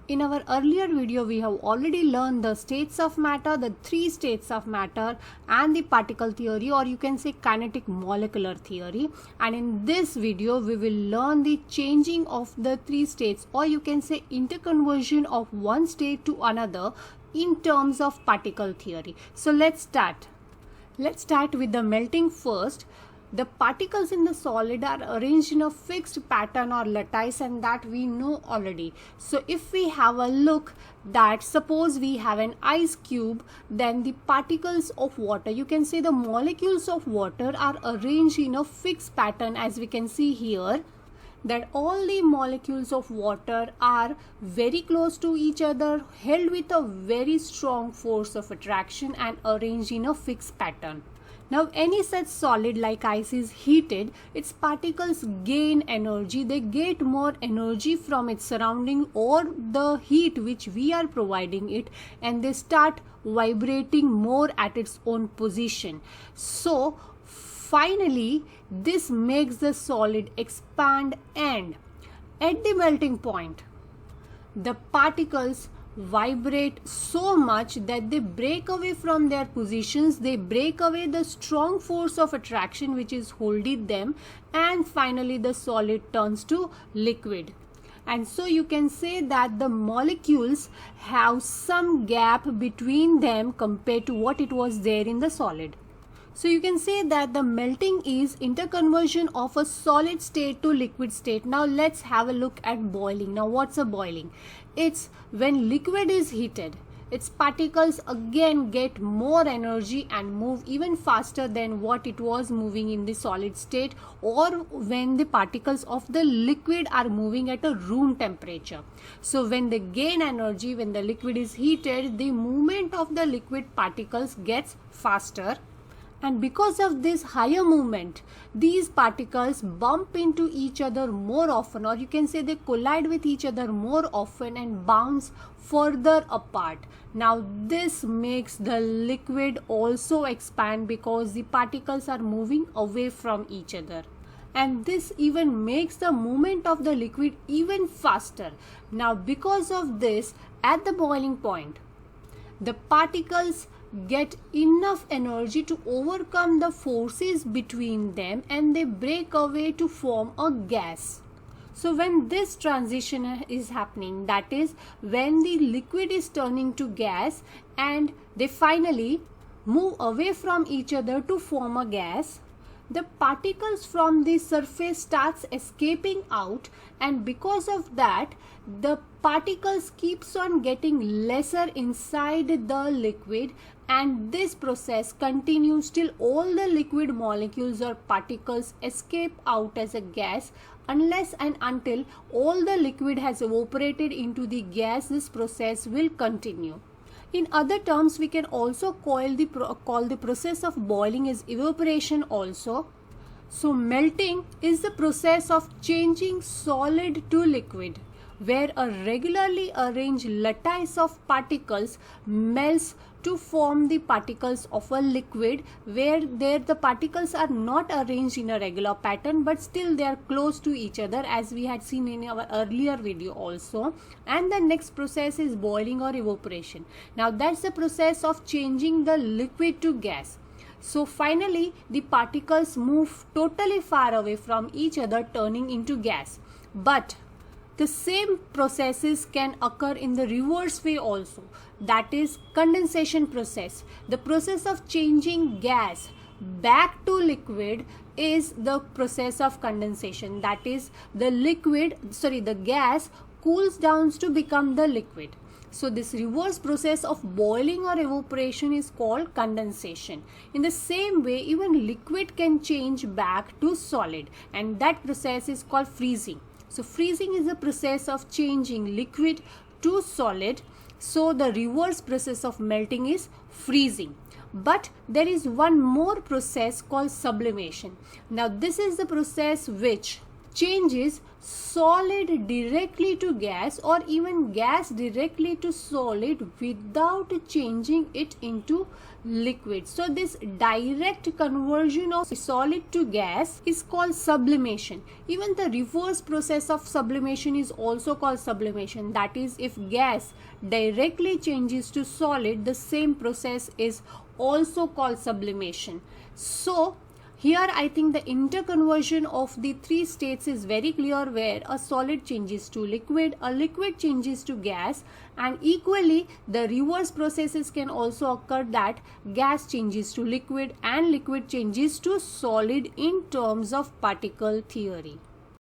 In our earlier video, we have already learned the states of matter, the three states of matter, and the particle theory, or you can say kinetic molecular theory. And in this video, we will learn the changing of the three states, or you can say interconversion of one state to another in terms of particle theory. So let's start. Let's start with the melting first. The particles in the solid are arranged in a fixed pattern or lattice, and that we know already. So if we have a look that suppose we have an ice cube, then the particles of water, you can say the molecules of water, are arranged in a fixed pattern, as we can see here, that all the molecules of water are very close to each other, held with a very strong force of attraction and arranged in a fixed pattern. Now any such solid like ice is heated, its particles gain energy, they get more energy from its surrounding or the heat which we are providing it, and they start vibrating more at its own position. So finally this makes the solid expand, and at the melting point the particles vibrate so much that they break away from their positions, they break away the strong force of attraction which is holding them, and finally the solid turns to liquid. And so you can say that the molecules have some gap between them compared to what it was there in the solid. So you can say that the melting is interconversion of a solid state to liquid state. Now let's have a look at boiling. Now what's a boiling? It's when liquid is heated, its particles again get more energy and move even faster than what it was moving in the solid state, or when the particles of the liquid are moving at a room temperature. So when they gain energy, when the liquid is heated, the movement of the liquid particles gets faster. And because of this higher movement, these particles bump into each other more often, or you can say they collide with each other more often and bounce further apart. Now this makes the liquid also expand because the particles are moving away from each other. And this even makes the movement of the liquid even faster. Now because of this, at the boiling point, the particles get enough energy to overcome the forces between them, and they break away to form a gas. So when this transition is happening, that is when the liquid is turning to gas and they finally move away from each other to form a gas, the particles from the surface starts escaping out, and because of that the particles keeps on getting lesser inside the liquid, and this process continues till all the liquid molecules or particles escape out as a gas. Unless and until all the liquid has evaporated into the gas, this process will continue. In other terms, we can also call the process of boiling as evaporation also. So melting is the process of changing solid to liquid, where a regularly arranged lattice of particles melts to form the particles of a liquid, where there the particles are not arranged in a regular pattern but still they are close to each other, as we had seen in our earlier video also. And the next process is boiling or evaporation. Now that's the process of changing the liquid to gas. So finally the particles move totally far away from each other, turning into gas. But the same processes can occur in the reverse way also, that is condensation process. The process of changing gas back to liquid is the process of condensation. That is the gas cools down to become the liquid. So this reverse process of boiling or evaporation is called condensation. In the same way, even liquid can change back to solid, and that process is called freezing. So freezing is the process of changing liquid to solid. So the reverse process of melting is freezing. But there is one more process called sublimation. Now this is the process which changes solid directly to gas or even gas directly to solid without changing it into liquid. So this direct conversion of solid to gas is called sublimation. Even the reverse process of sublimation is also called sublimation. That is, if gas directly changes to solid, the same process is also called sublimation. So here I think the interconversion of the three states is very clear, where a solid changes to liquid, a liquid changes to gas, and equally the reverse processes can also occur, that gas changes to liquid and liquid changes to solid in terms of particle theory.